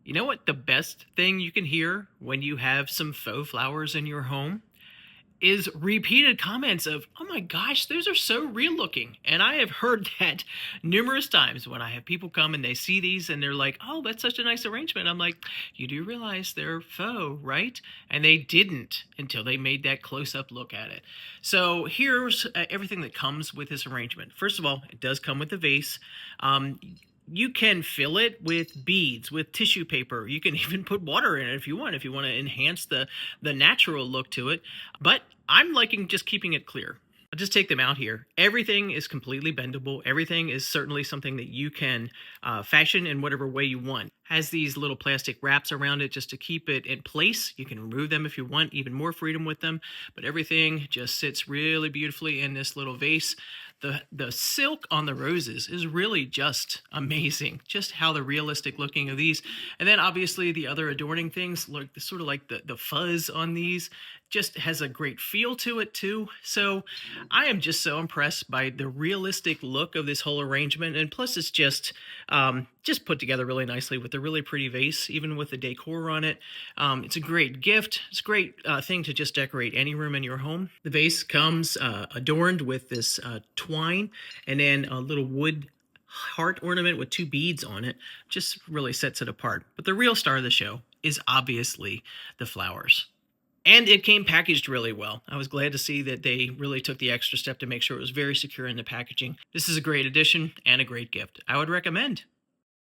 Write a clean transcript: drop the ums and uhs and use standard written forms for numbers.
You know what the best thing you can hear when you have some faux flowers in your home is repeated comments of, "Oh my gosh, those are so real looking." And I have heard that numerous times when I have people come and they see these and they're like, "Oh, that's such a nice arrangement." I'm like, "You do realize they're faux, right?" And they didn't until they made that close-up look at it. So here's everything that comes with this arrangement. First of all, it does come with a vase. Um, you can fill it with beads, with tissue paper. You can even put water in it if you want, to enhance the natural look to it. But I'm liking just keeping it clear. I'll just take them out here. Everything is completely bendable. Everything is certainly something that you can fashion in whatever way you want. Has these little plastic wraps around it just to keep it in place. You can remove them if you want, even more freedom with them. But everything just sits really beautifully in this little vase. The silk on the roses is really just amazing. Just how the realistic looking of these. And then obviously the other adorning things, like sort of like the fuzz on these, just has a great feel to it too. So I am just so impressed by the realistic look of this whole arrangement. And plus it's just put together really nicely with a really pretty vase, even with the decor on it. It's a great gift. It's a great thing to just decorate any room in your home. The vase comes adorned with this twine and then a little wood heart ornament with two beads on it. Just really sets it apart. But the real star of the show is obviously the flowers. And it came packaged really well. I was glad to see that they really took the extra step to make sure it was very secure in the packaging. This is a great addition and a great gift. I would recommend.